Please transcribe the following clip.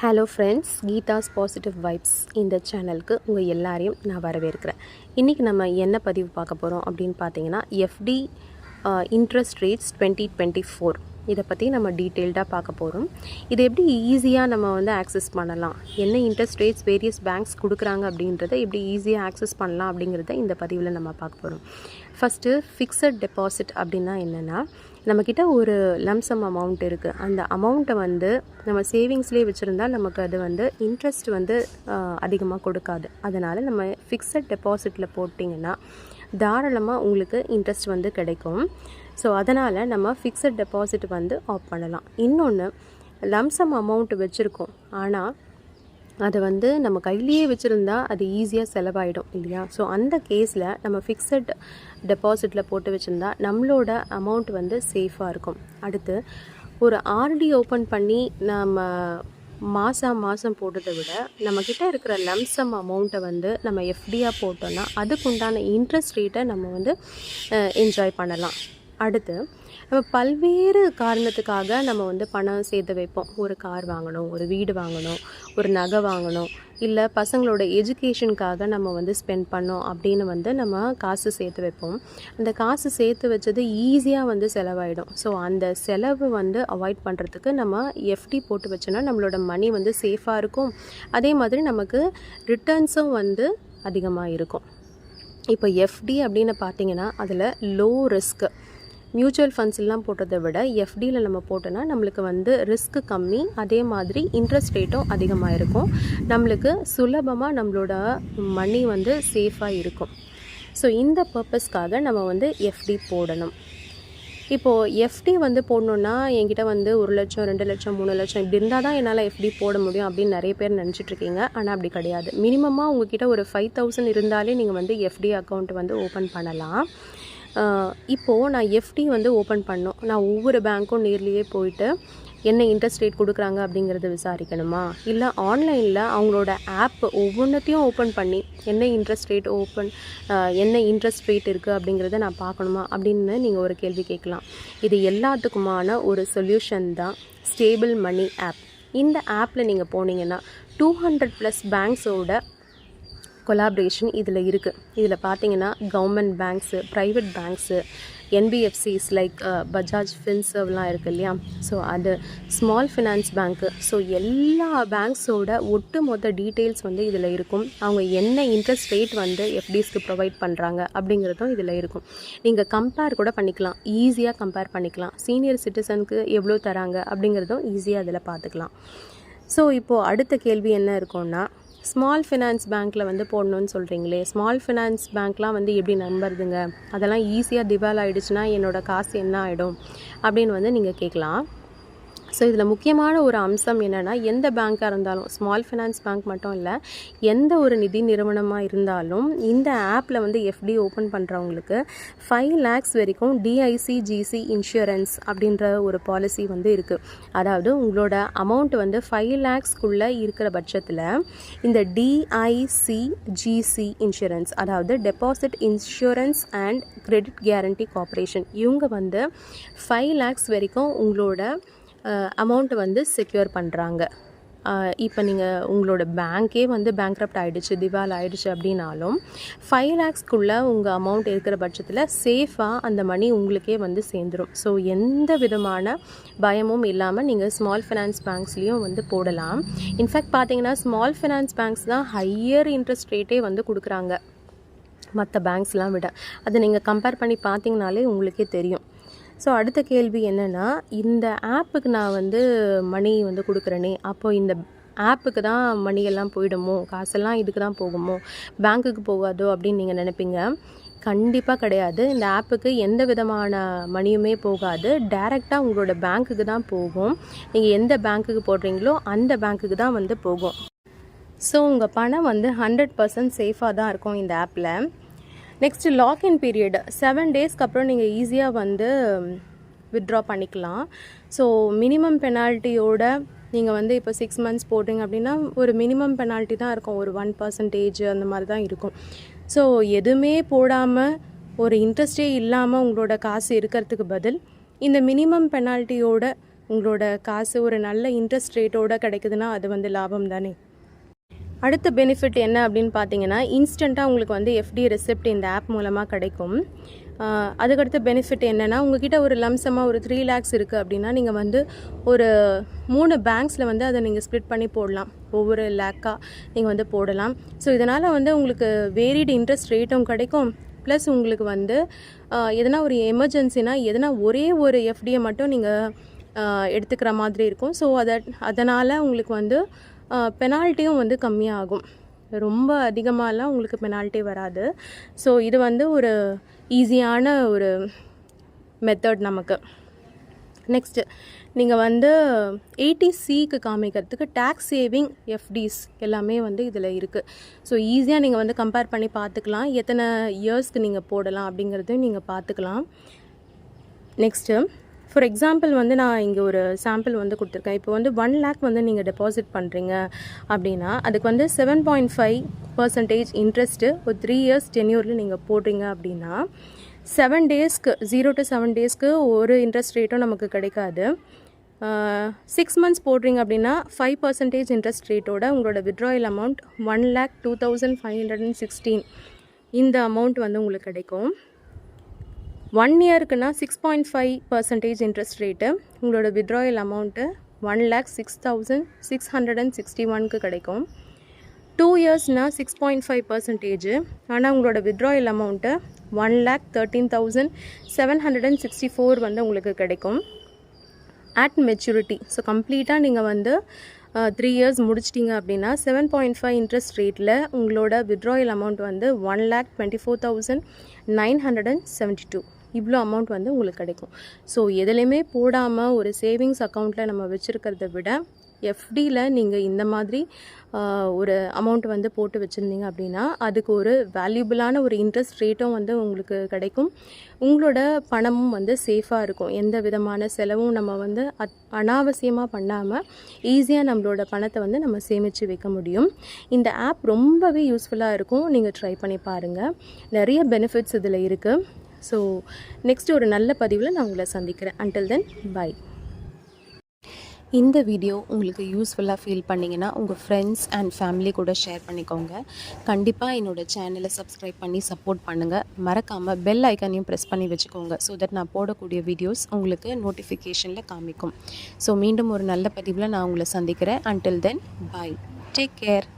Hello friends, Geetha's positive vibes இந்த சேனலுக்கு உங்கள் எல்லாரையும் நான் வரவேற்கிறேன். இன்றைக்கி நம்ம என்ன பதிவு பார்க்க போகிறோம் அப்படின்னு பார்த்தீங்கன்னா, எஃப்டி இன்ட்ரெஸ்ட் ரேட்ஸ் 2024 இதை பற்றி நம்ம டீட்டெயில்டாக பார்க்க போகிறோம். இதை எப்படி ஈஸியாக நம்ம வந்து ஆக்சஸ் பண்ணலாம், என்ன இன்ட்ரெஸ்ட் ரேட்ஸ் வேரியஸ் பேங்க்ஸ் கொடுக்குறாங்க அப்படின்றத எப்படி ஈஸியாக ஆக்சஸ் பண்ணலாம் அப்படிங்கிறத இந்த பதிவில் நம்ம பார்க்க போகிறோம். ஃபஸ்ட்டு ஃபிக்ஸட் டெபாசிட் அப்படின்னா என்னென்னா, நம்மக்கிட்ட ஒரு லம்சம் அமௌண்ட் இருக்குது. அந்த அமௌண்ட்டை வந்து நம்ம சேவிங்ஸ்லேயே வச்சுருந்தால் நமக்கு அது வந்து இன்ட்ரெஸ்ட் வந்து அதிகமாக கொடுக்காது. அதனால் நம்ம ஃபிக்ஸட் டெபாசிட்டில் போட்டிங்கன்னா தாராளமாக உங்களுக்கு இன்ட்ரெஸ்ட் வந்து கிடைக்கும். ஸோ அதனால் நம்ம ஃபிக்ஸட் டெபாசிட் வந்து ஆஃப் பண்ணலாம். இன்னொன்று, லம்சம் அமௌண்ட் வச்சுருக்கோம், ஆனால் அதை வந்து நம்ம கையிலேயே வச்சுருந்தா அது ஈஸியாக செலவாயிடும் இல்லையா? ஸோ அந்த கேஸில் நம்ம ஃபிக்ஸட் டெபாசிட்டில் போட்டு வச்சுருந்தா நம்மளோட அமௌண்ட் வந்து சேஃபாக இருக்கும். அடுத்து, ஒரு ஆர்டி ஓப்பன் பண்ணி நம்ம மாதம் போட்டதை விட நம்மக்கிட்ட இருக்கிற லம்சம் அமௌண்ட்டை வந்து நம்ம எஃப்டியாக போட்டோன்னா அதுக்குண்டான இன்ட்ரெஸ்ட் ரேட்டை நம்ம வந்து என்ஜாய் பண்ணலாம். அடுத்து, நம்ம பல்வேறு காரணத்துக்காக நம்ம வந்து பணம் சேர்த்து வைப்போம். ஒரு கார் வாங்கணும், ஒரு வீடு வாங்கணும், ஒரு நகை வாங்கணும், இல்லை பசங்களோட எஜுகேஷனுக்காக நம்ம வந்து ஸ்பெண்ட் பண்ணோம் அப்படின்னு வந்து நம்ம காசு சேர்த்து வைப்போம். அந்த காசு சேர்த்து வச்சது ஈஸியாக வந்து செலவாயிடும். ஸோ அந்த செலவு வந்து அவாய்ட் பண்ணுறதுக்கு நம்ம எஃப்டி போட்டு வச்சோன்னா நம்மளோட மணி வந்து சேஃபாக இருக்கும். அதே மாதிரி நமக்கு ரிட்டர்ன்ஸும் வந்து அதிகமாக இருக்கும். இப்போ எஃப்டி அப்படின்னு பார்த்தீங்கன்னா அதில் லோ ரிஸ்க்கு, மியூச்சுவல் ஃபண்ட்ஸ்லாம் போட்டதை விட எஃப்டியில் நம்ம போட்டோன்னா நம்மளுக்கு வந்து ரிஸ்க்கு கம்மி, அதே மாதிரி இன்ட்ரெஸ்ட் ரேட்டும் அதிகமாக இருக்கும். நம்மளுக்கு சுலபமாக நம்மளோட மணி வந்து சேஃபாக இருக்கும். ஸோ இந்த பர்பஸ்க்காக நம்ம வந்து எஃப்டி போடணும். இப்போது எஃப்டி வந்து போடணுன்னா என்கிட்ட வந்து 1 லட்சம் 2 லட்சம் 3 லட்சம் இப்படி இருந்தால் தான் என்னால் எஃப்டி போட முடியும் அப்படின்னு நிறைய பேர் நினச்சிட்ருக்கீங்க. ஆனால் அப்படி கிடையாது. மினிமமாக உங்ககிட்ட ஒரு 5,000 இருந்தாலே நீங்கள் வந்து எஃப்டி அக்கௌண்ட் வந்து ஓப்பன் பண்ணலாம். இப்போது நான் எஃப்டி வந்து ஓப்பன் பண்ணோம், நான் ஒவ்வொரு பேங்க்கும் நேர்லேயே போயிட்டு என்ன இன்ட்ரெஸ்ட் ரேட் கொடுக்குறாங்க அப்படிங்கிறத விசாரிக்கணுமா, இல்லை ஆன்லைனில் அவங்களோட ஆப் ஒவ்வொன்றத்தையும் ஓப்பன் பண்ணி என்ன இன்ட்ரெஸ்ட் ரேட் என்ன இன்ட்ரெஸ்ட் ரேட் இருக்குது அப்படிங்கிறத நான் பார்க்கணுமா அப்படின்னு நீங்கள் ஒரு கேள்வி கேட்கலாம். இது எல்லாத்துக்குமான ஒரு சொல்யூஷன் தான் ஸ்டேபிள் மணி ஆப். இந்த ஆப்பில் நீங்கள் போனீங்கன்னா 200+ பேங்க்ஸோட கொலாபரேஷன் இதில் இருக்குது. இதில் பார்த்தீங்கன்னா government banks, private banks, NBFCs like Bajaj ஃபின்சர்வ்லாம் இருக்குது இல்லையா? ஸோ அது ஸ்மால் ஃபினான்ஸ் பேங்க்கு. ஸோ எல்லா பேங்க்ஸோட ஒட்டுமொத்த டீட்டெயில்ஸ் வந்து இதில் இருக்கும். அவங்க என்ன இன்ட்ரெஸ்ட் ரேட் வந்து எஃப்டிஸ்க்கு ப்ரொவைட் பண்ணுறாங்க அப்படிங்கிறதும் இதில் இருக்கும். நீங்கள் கம்பேர் கூட பண்ணிக்கலாம், ஈஸியாக கம்பேர் பண்ணிக்கலாம். சீனியர் சிட்டிசனுக்கு எவ்வளோ தராங்க அப்படிங்கிறதும் ஈஸியாக அதில் பார்த்துக்கலாம். ஸோ இப்போது அடுத்த கேள்வி என்ன இருக்கும்னா, ஸ்மால் ஃபினான்ஸ் பேங்க்கில் வந்து போடணுன்னு சொல்கிறீங்களே, ஸ்மால் ஃபினான்ஸ் பேங்க்லாம் வந்து எப்படி நம்புறதுங்க, அதெல்லாம் ஈஸியாக திவால் ஆகிடுச்சுன்னா என்னோடய காசு என்ன ஆகிடும் அப்படின்னு வந்து நீங்கள் கேட்கலாம். ஸோ இதில் முக்கியமான ஒரு அம்சம் என்னென்னா, எந்த பேங்க்காக இருந்தாலும், ஸ்மால் ஃபினான்ஸ் பேங்க் மட்டும் இல்லை, எந்த ஒரு நிதி நிறுவனமாக இருந்தாலும் இந்த ஆப்பில் வந்து எஃப்டி ஓப்பன் பண்ணுறவங்களுக்கு 5 lakhs வரைக்கும் டிஐசிஜிசி இன்சூரன்ஸ் அப்படின்ற ஒரு பாலிசி வந்து இருக்குது. அதாவது உங்களோட அமௌண்ட் வந்து 5 lakhsக்குள்ளே இருக்கிற பட்சத்தில் இந்த டிஐசிஜிசி இன்சூரன்ஸ், அதாவது deposit insurance and credit guarantee corporation, இவங்க வந்து 5 lakhs வரைக்கும் உங்களோட அமௌண்ட்டை வந்து செக்யூர் பண்ணுறாங்க. இப்போ நீங்கள் உங்களோட பேங்க்கே வந்து பேங்க்ரப்ட் ஆகிடுச்சு, திவால் ஆகிடுச்சு அப்படின்னாலும் 5 lakhsக்குள்ளே உங்கள் அமௌண்ட் இருக்கிற பட்சத்தில் சேஃபாக அந்த மணி உங்களுக்கே வந்து சேர்ந்துடும். ஸோ எந்த விதமான பயமும் இல்லாமல் நீங்கள் ஸ்மால் ஃபினான்ஸ் பேங்க்ஸ்லேயும் வந்து போடலாம். இன்ஃபேக்ட் பார்த்தீங்கன்னா ஸ்மால் ஃபினான்ஸ் பேங்க்ஸ் தான் ஹையர் இன்ட்ரெஸ்ட் ரேட்டே வந்து கொடுக்குறாங்க மற்ற பேங்க்ஸ்லாம் விட. அதை நீங்கள் கம்பேர் பண்ணி பார்த்தீங்கனாலே உங்களுக்கே தெரியும். ஸோ அடுத்த கேள்வி என்னென்னா, இந்த ஆப்புக்கு நான் வந்து மணி வந்து கொடுக்குறேனே, அப்போது இந்த ஆப்புக்கு தான் மணியெல்லாம் போயிடுமோ, காசெல்லாம் இதுக்கு தான் போகுமோ, பேங்க்குக்கு போகாதோ அப்படின்னு நீங்கள் நினைப்பீங்க. கண்டிப்பாக கிடையாது. இந்த ஆப்புக்கு எந்த விதமான மணியுமே போகாது. டைரெக்டாக உங்களோட பேங்க்குக்கு தான் போகும். நீங்கள் எந்த பேங்க்குக்கு போடுறீங்களோ அந்த பேங்க்குக்கு தான் வந்து போகும். ஸோ உங்கள் பணம் வந்து 100% சேஃபாக தான் இருக்கும் இந்த ஆப்பில். நெக்ஸ்ட்டு லாக்இன் பீரியட் 7 daysக்கு அப்புறம் நீங்கள் ஈஸியாக வந்து வித்ட்ரா பண்ணிக்கலாம். ஸோ மினிமம் பெனால்ட்டியோட நீங்கள் வந்து இப்போ 6 months போடுறீங்க அப்படின்னா ஒரு மினிமம் பெனால்ட்டி தான் இருக்கும், ஒரு 1% அந்த மாதிரி தான் இருக்கும். ஸோ எதுவுமே போடாமல் ஒரு இன்ட்ரெஸ்டே இல்லாமல் உங்களோட காசு இருக்கிறதுக்கு பதில் இந்த மினிமம் பெனால்ட்டியோட உங்களோட காசு ஒரு நல்ல இன்ட்ரெஸ்ட் ரேட்டோடு கிடைக்குதுன்னா அது வந்து லாபம் தானே. அடுத்த பெனிஃபிட் என்ன அப்படின்னு பார்த்தீங்கன்னா, இன்ஸ்டண்ட்டாக உங்களுக்கு வந்து எஃப்டி ரெசிப்ட் இந்த ஆப் மூலமாக கிடைக்கும். அதுக்கடுத்த பெனிஃபிட் என்னென்னா, உங்ககிட்ட ஒரு லம்சமாக ஒரு 3 lakhs இருக்குது அப்படின்னா நீங்கள் வந்து ஒரு 3 பேங்க்ஸில் வந்து அதை நீங்கள் ஸ்ப்ளிட் பண்ணி போடலாம். ஒவ்வொரு லேக்காக நீங்கள் வந்து போடலாம். ஸோ இதனால் வந்து உங்களுக்கு வேரிடு இன்ட்ரெஸ்ட் ரேட்டும் கிடைக்கும். ப்ளஸ் உங்களுக்கு வந்து எதனா ஒரு எமர்ஜென்சினா எதனா ஒரே ஒரு எஃப்டியை மட்டும் நீங்கள் எடுத்துக்கிற மாதிரி இருக்கும். ஸோ அதனால் உங்களுக்கு வந்து பெனால்ட்டியும் வந்து கம்மியாகும். ரொம்ப அதிகமாகலாம் உங்களுக்கு பெனால்ட்டி வராது. ஸோ இது வந்து ஒரு ஈஸியான ஒரு மெத்தட் நமக்கு. நெக்ஸ்ட்டு நீங்கள் வந்து 80Cக்கு காமிக்கிறதுக்கு டேக்ஸ் சேவிங் எஃப்டிஸ் எல்லாமே வந்து இதில் இருக்குது. ஸோ ஈஸியாக நீங்கள் வந்து கம்பேர் பண்ணி பார்த்துக்கலாம். எத்தனை இயர்ஸ்க்கு நீங்கள் போடலாம் அப்படிங்கிறதையும் நீங்கள் பார்த்துக்கலாம். நெக்ஸ்ட்டு ஃபார் எக்ஸாம்பிள் வந்து நான் இங்கே ஒரு சாம்பிள் வந்து கொடுத்துருக்கேன். இப்போ வந்து 1 lakh வந்து நீங்கள் டெபாசிட் பண்ணுறீங்க அப்படின்னா அதுக்கு வந்து 7.5% இன்ட்ரெஸ்ட்டு ஒரு 3 years டென்யூரில் நீங்கள் போடுறீங்க அப்படின்னா 7 daysக்கு 0 to 7 daysக்கு ஒரு இன்ட்ரெஸ்ட் ரேட்டும் நமக்கு கிடைக்காது. 6 months போடுறீங்க அப்படின்னா 5% இன்ட்ரெஸ்ட் ரேட்டோட உங்களோட வித்ட்ராயல் அமௌண்ட் 1,02,516 இந்த அமௌண்ட் வந்து உங்களுக்கு கிடைக்கும். 1 yearக்குன்னா 6.5% இன்ட்ரெஸ்ட் ரேட்டு, உங்களோட வித்ட்ராயல் அமௌண்ட்டு 1,06,661க்கு கிடைக்கும். 2 yearsனா 6.5%, ஆனால் உங்களோட வித்ட்ராயல் அமௌண்ட்டு 1,13,764 வந்து உங்களுக்கு கிடைக்கும். அட் மெச்சூரிட்டி, ஸோ கம்ப்ளீட்டாக நீங்கள் வந்து 3 years முடிச்சிட்டிங்க அப்படின்னா 7.5 இன்ட்ரெஸ்ட் ரேட்டில் உங்களோட வித்ட்ராயல் அமௌண்ட் வந்து 1,24,972 இவ்வளோ அமௌண்ட் வந்து உங்களுக்கு கிடைக்கும். ஸோ எதுலேயுமே போடாமல் ஒரு சேவிங்ஸ் அக்கௌண்ட்டில் நம்ம வச்சுருக்கிறத விட எஃப்டியில் நீங்கள் இந்த மாதிரி ஒரு அமௌண்ட் வந்து போட்டு வச்சுருந்தீங்க அப்படின்னா அதுக்கு ஒரு வேல்யூபிளான ஒரு இன்ட்ரெஸ்ட் ரேட்டும் வந்து உங்களுக்கு கிடைக்கும். உங்களோட பணமும் வந்து சேஃபாக இருக்கும். எந்த விதமான செலவும் நம்ம வந்து அனாவசியமாக பண்ணாமல் ஈஸியாக நம்மளோட பணத்தை வந்து நம்ம சேமித்து வைக்க முடியும். இந்த ஆப் ரொம்பவே யூஸ்ஃபுல்லாக இருக்கும். நீங்கள் ட்ரை பண்ணி பாருங்கள். நிறைய பெனிஃபிட்ஸ் இதில் இருக்குது. ஸோ நெக்ஸ்ட் ஒரு நல்ல பதிவில் நான் உங்களை சந்திக்கிறேன். Until then bye. இந்த வீடியோ உங்களுக்கு யூஸ்ஃபுல்லாக ஃபீல் பண்ணிங்கன்னா உங்கள் ஃப்ரெண்ட்ஸ் அண்ட் ஃபேமிலி கூட ஷேர் பண்ணிக்கோங்க. கண்டிப்பாக என்னோடய சேனலை சப்ஸ்கிரைப் பண்ணி சப்போர்ட் பண்ணுங்கள். மறக்காமல் பெல் ஐக்கானையும் ப்ரெஸ் பண்ணி வச்சுக்கோங்க. ஸோ தட் நான் போடக்கூடிய வீடியோஸ் உங்களுக்கு நோட்டிஃபிகேஷனில் காமிக்கும். ஸோ மீண்டும் ஒரு நல்ல பதிவில் நான் உங்களை சந்திக்கிறேன். Until then bye. Take care.